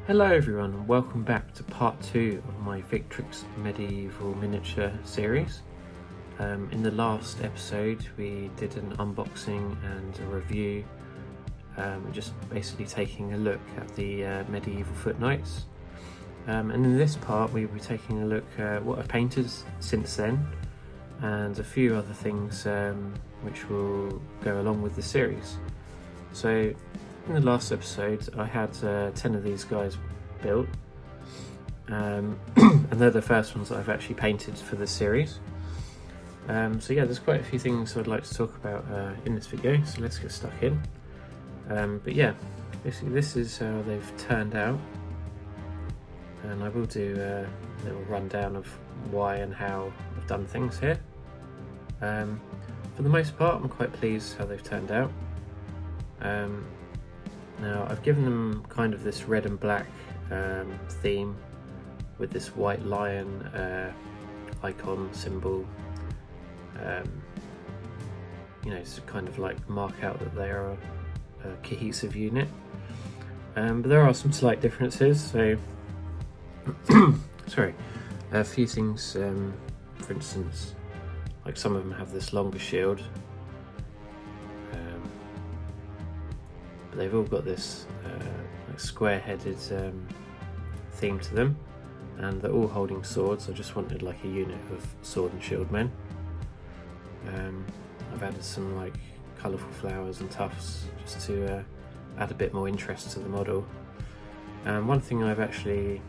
Hello everyone and welcome back to part 2 of my Victrix Medieval Miniature series. In the last episode we did an unboxing and a review, just basically taking a look at the medieval footnotes. And in this part we will be taking a look at what I've painted since then and a few other things which will go along with the series. So in the last episode I had 10 of these guys built, and they're the first ones that I've actually painted for this series. So yeah, there's quite a few things I'd like to talk about in this video, so let's get stuck in. But yeah, basically this is how they've turned out, and I will do a little rundown of why and how I've done things here. For the most part I'm quite pleased how they've turned out. Now I've given them kind of this red and black theme with this white lion icon symbol, you know, to kind of like mark out that they are a cohesive unit. But there are some slight differences, so sorry, a few things, for instance, like some of them have this longer shield, but they've all got this like square-headed theme to them, and they're all holding swords. I just wanted like a unit of sword and shield men. I've added some like colourful flowers and tufts just to add a bit more interest to the model. One thing I've actually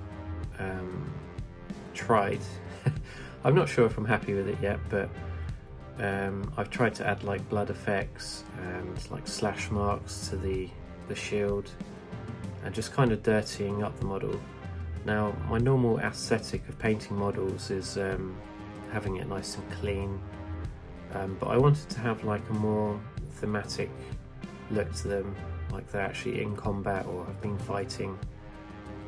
tried, I'm not sure if I'm happy with it yet, but I've tried to add like blood effects and like slash marks to the shield, and just kind of dirtying up the model. Now my normal aesthetic of painting models is having it nice and clean, but I wanted to have like a more thematic look to them, like they're actually in combat or have been fighting.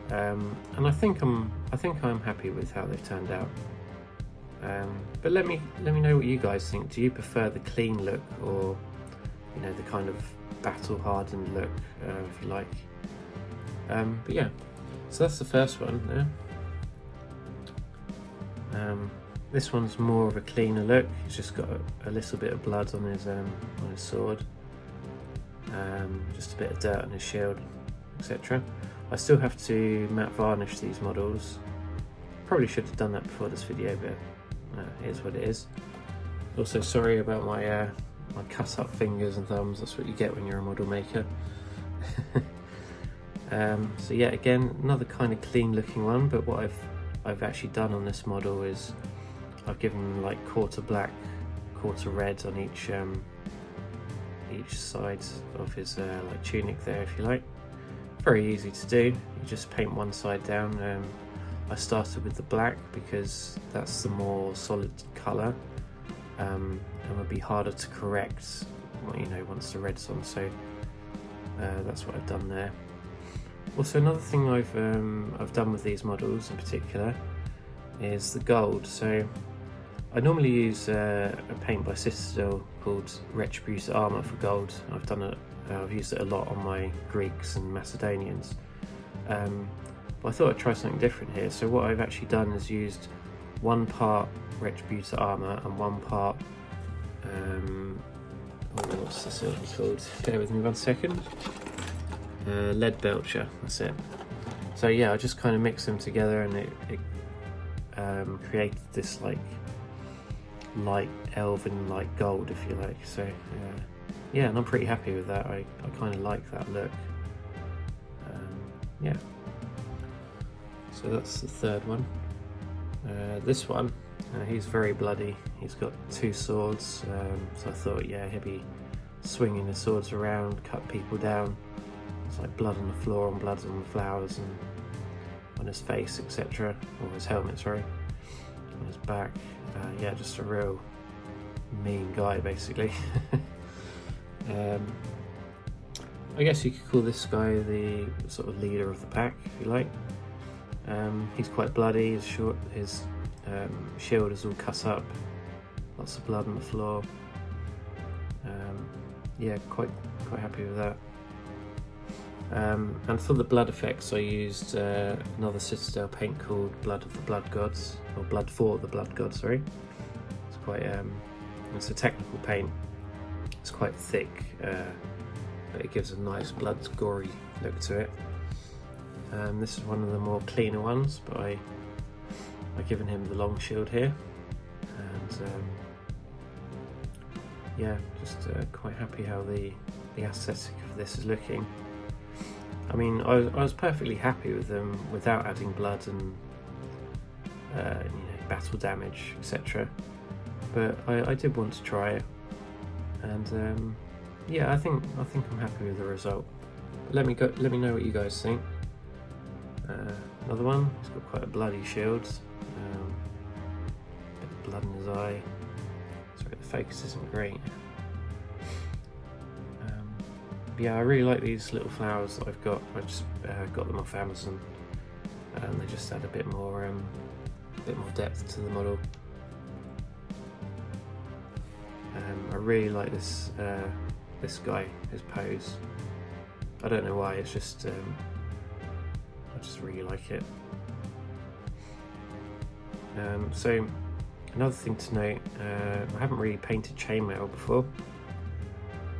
And I think I'm happy with how they've turned out. But let me know what you guys think. Do you prefer the clean look, or you know, the kind of battle hardened look, if you like? But yeah, so that's the first one there. This one's more of a cleaner look. He's just got a little bit of blood on his sword, just a bit of dirt on his shield, etc. I still have to matte varnish these models. Probably should have done that before this video, but it is what it is. Also, sorry about my my cut up fingers and thumbs. That's what you get when you're a model maker. So yeah, again, another kind of clean looking one, but what I've actually done on this model is I've given them like quarter black, quarter red on each side of his like tunic there, if you like. Very easy to do. You just paint one side down. I started with the black because that's the more solid colour, and would be harder to correct, you know, once the red's on. So that's what I've done there. Also, another thing I've done with these models in particular is the gold. So I normally use a paint by Citadel called Retributor Armour for gold. I've used it a lot on my Greeks and Macedonians. But I thought I'd try something different here. So what I've actually done is used 1 part Retributor Armour and 1 part, what's the silver called? Bear with me 1 second. Lead Belcher, that's it. So yeah, I just kind of mixed them together, and it created this like light elven like gold, if you like. So yeah, and I'm pretty happy with that. I kind of like that look. Yeah. So that's the third one. This one, he's very bloody. He's got 2 swords, so I thought, yeah, he'll be swinging the swords around, cut people down. It's like blood on the floor and blood on the flowers and on his face, etc. Or his helmet, sorry, on his back. Yeah, just a real mean guy, basically. I guess you could call this guy the sort of leader of the pack, if you like. He's quite bloody. His shield is all cut up, lots of blood on the floor. Yeah, quite happy with that. And for the blood effects I used another Citadel paint called Blood of the Blood Gods, or Blood for the Blood Gods, sorry. It's quite, it's a technical paint, it's quite thick, but it gives a nice blood gory look to it. This is one of the more cleaner ones, but I've given him the long shield here, and yeah, just quite happy how the aesthetic of this is looking. I mean, I was perfectly happy with them without adding blood and battle damage, etc. But I did want to try it, and yeah, I think I'm happy with the result. Let me know what you guys think. Another one. He's got quite a bloody shield. Bit of blood in his eye. Sorry, the focus isn't great. Yeah, I really like these little flowers that I've got. I just got them off Amazon, and they just add a bit more depth to the model. I really like this guy, his pose. I don't know why. It's just I just really like it. So another thing to note, I haven't really painted chainmail before.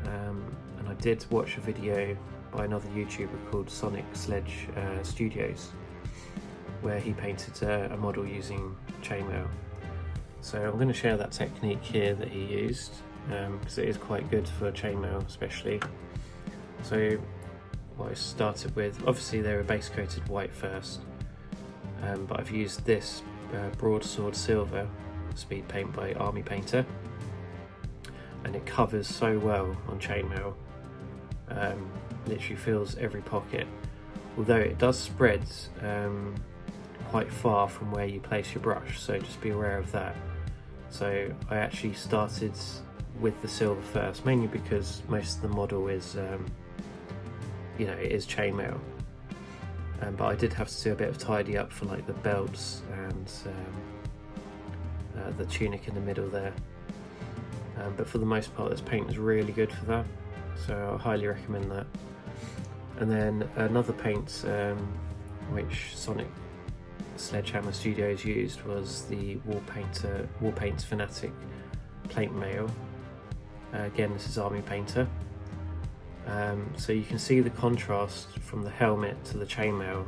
And I did watch a video by another YouTuber called Sonic Sledge Studios, where he painted a model using chainmail. So I'm going to share that technique here that he used, because it is quite good for chainmail especially. So what I started with, obviously they were base coated white first, but I've used this broadsword silver speed paint by Army Painter, and it covers so well on chainmail. Literally fills every pocket, although it does spread quite far from where you place your brush, so just be aware of that. So I actually started with the silver first, mainly because most of the model is it is chainmail, but I did have to do a bit of tidy up for like the belts and the tunic in the middle there, but for the most part this paint is really good for that, so I highly recommend that. And then another paint which Sonic Sledgehammer Studios used was the War Paints Fanatic Plate Mail. Again, this is Army Painter. So you can see the contrast from the helmet to the chainmail.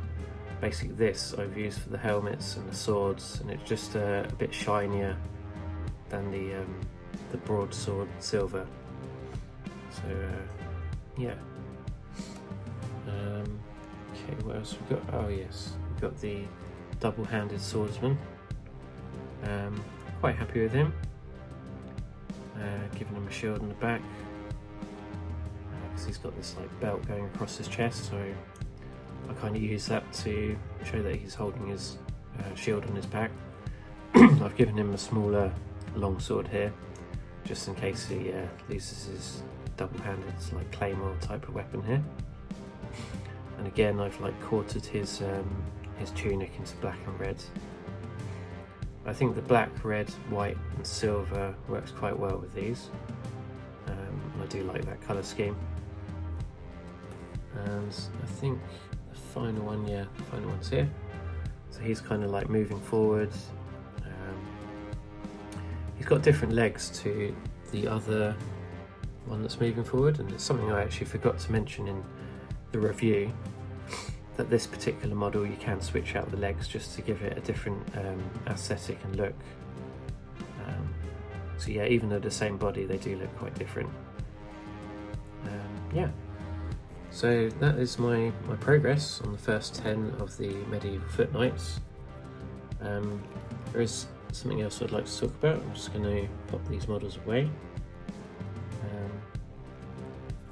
Basically this I've used for the helmets and the swords, and it's just a bit shinier than the broadsword silver. So yeah. Okay, what else we got? Oh yes, we've got the double-handed swordsman. Quite happy with him. Giving him a shield in the back, because he's got this like belt going across his chest, so I kind of use that to show that he's holding his shield on his back. I've given him a smaller long sword here, just in case he loses his double-handed like claymore type of weapon here. And again, I've like quartered his tunic into black and red. I think the black, red, white and silver works quite well with these. I do like that colour scheme. And I think the final one, yeah, the final one's here. So he's kind of like moving forward. He's got different legs to the other one that's moving forward, and it's something I actually forgot to mention in the review, that this particular model you can switch out the legs just to give it a different aesthetic and look. So yeah, even though the same body, they do look quite different. Yeah, so that is my progress on the first 10 of the medieval foot knights. There is something else I'd like to talk about. I'm just going to pop these models away.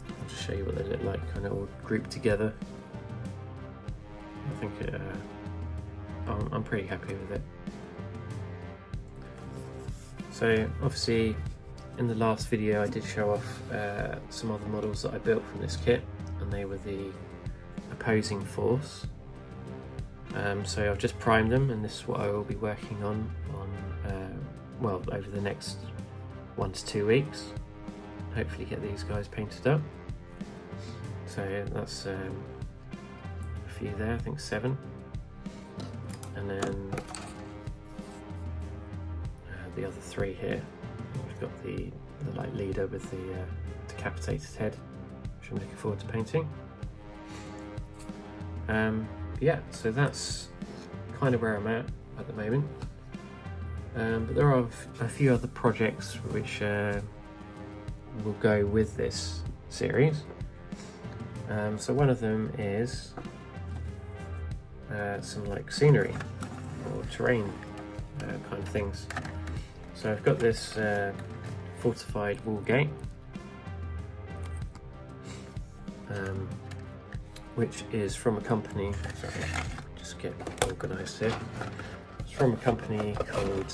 I'll just show you what they look like, kind of all grouped together. I think I'm pretty happy with it. So obviously in the last video I did show off some other models that I built from this kit, and they were the opposing force. So I've just primed them, and this is what I will be working on well, over the next 1 to 2 weeks. Hopefully get these guys painted up. So that's few there, I think 7. And then the other 3 here. We've got the like leader with the decapitated head, which I'm looking forward to painting. Yeah, so that's kind of where I'm at the moment. But there are a few other projects which will go with this series. So one of them is some like scenery or terrain kind of things. So I've got this fortified wall gate, which is from a company, sorry, just get organised here. It's from a company called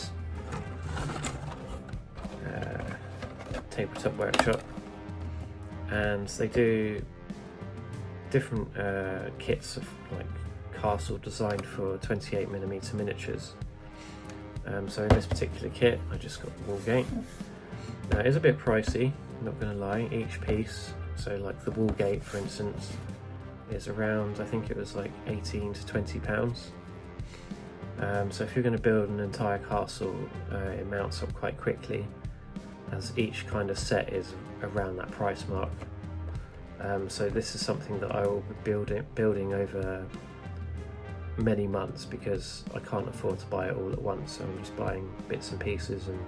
Tabletop Workshop, and they do different kits of like castle designed for 28mm miniatures. So in this particular kit I just got the wall gate. Now it is a bit pricey, not going to lie, each piece. So like the wall gate for instance is around, I think it was like 18 to 20 pounds. So if you're going to build an entire castle, it mounts up quite quickly, as each kind of set is around that price mark. So this is something that I will be building over many months, because I can't afford to buy it all at once. So I'm just buying bits and pieces and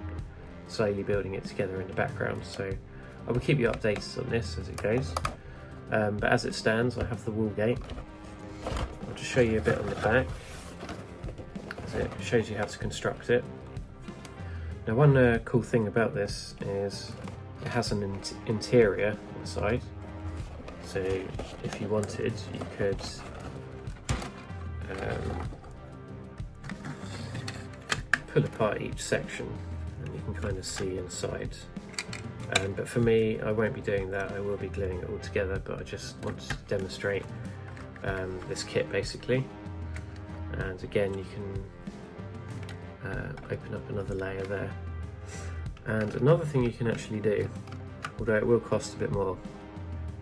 slowly building it together in the background. So I will keep you updated on this as it goes. But as it stands, I have the wall gate. I'll just show you a bit on the back, as it shows you how to construct it. Now one cool thing about this is it has an interior inside. So if you wanted, you could pull apart each section and you can kind of see inside. But for me, I won't be doing that. I will be gluing it all together, but I just wanted to demonstrate this kit basically. And again, you can open up another layer there. And another thing you can actually do, although it will cost a bit more,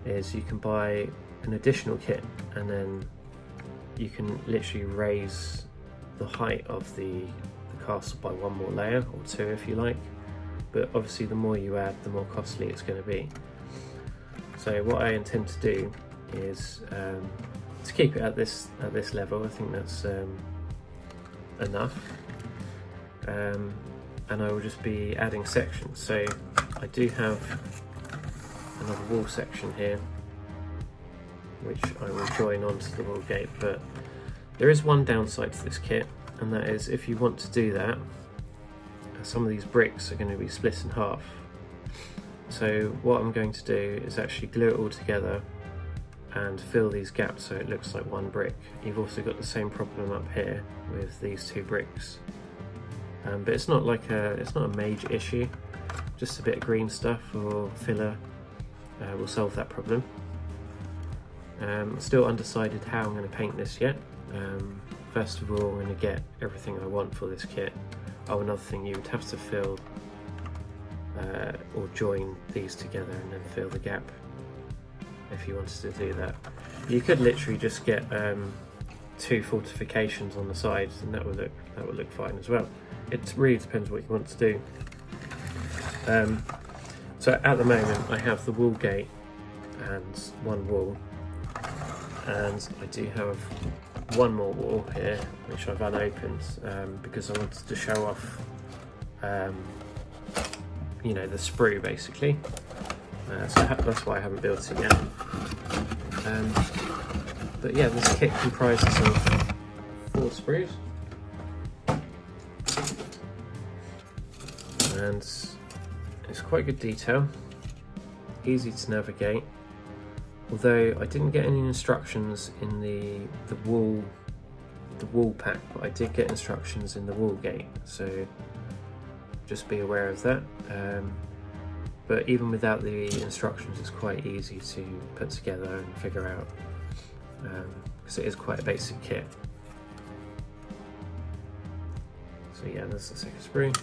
is you can buy an additional kit, and then you can literally raise the height of the castle by 1 more layer, or 2 if you like. But obviously the more you add, the more costly it's going to be. So what I intend to do is to keep it at this level. I think that's enough. And I will just be adding sections. So I do have another wall section here, which I will join onto the wall gate. But there is one downside to this kit, and that is if you want to do that, some of these bricks are going to be split in half. So what I'm going to do is actually glue it all together and fill these gaps so it looks like one brick. You've also got the same problem up here with these 2 bricks. But it's not a major issue. Just a bit of green stuff or filler will solve that problem. I'm still undecided how I'm going to paint this yet. First of all, I'm going to get everything I want for this kit. Oh, another thing, you would have to fill or join these together and then fill the gap if you wanted to do that. You could literally just get 2 fortifications on the sides, and that would look fine as well. It really depends what you want to do. So at the moment I have the wall gate and 1 wall, and I do have 1 more wall here which I've unopened because I wanted to show off you know, the sprue basically. So that's why I haven't built it yet. But yeah, this kit comprises of 4 sprues, and it's quite good detail, easy to navigate. Although I didn't get any instructions in the wall pack, but I did get instructions in the wall gate, so just be aware of that. But even without the instructions, it's quite easy to put together and figure out, because it is quite a basic kit. So yeah, that's the second sprue.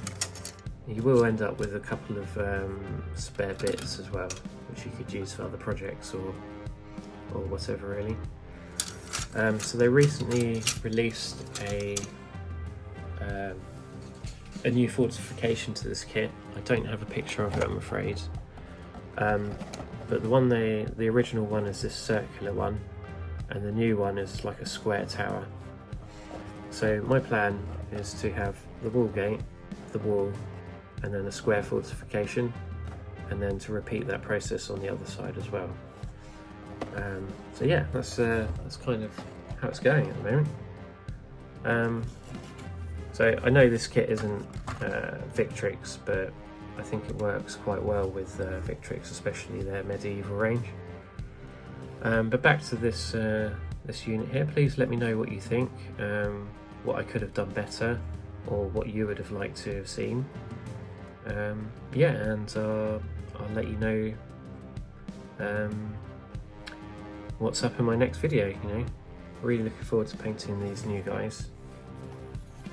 You will end up with a couple of spare bits as well, which you could use for other projects or whatever really. So they recently released a new fortification to this kit. I don't have a picture of it, I'm afraid. But the original one is this circular one, and the new one is like a square tower. So my plan is to have the wall gate, the wall, and then a square fortification, and then to repeat that process on the other side as well. So yeah, that's kind of how it's going at the moment. So I know this kit isn't Victrix, but I think it works quite well with Victrix, especially their medieval range. But back to this unit here, please let me know what you think, what I could have done better, or what you would have liked to have seen. Yeah, and I'll let you know what's up in my next video. You know, really looking forward to painting these new guys.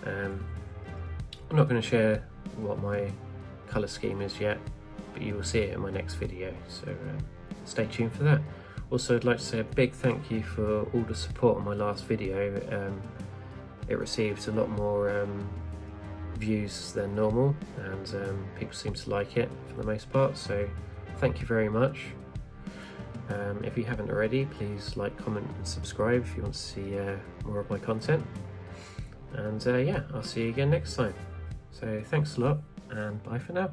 I'm not going to share what my colour scheme is yet, but you will see it in my next video, so stay tuned for that. Also, I'd like to say a big thank you for all the support on my last video. It received a lot more views than normal, and people seem to like it for the most part, so thank you very much. If you haven't already, please like, comment and subscribe if you want to see more of my content. And yeah, I'll see you again next time. So thanks a lot, and bye for now.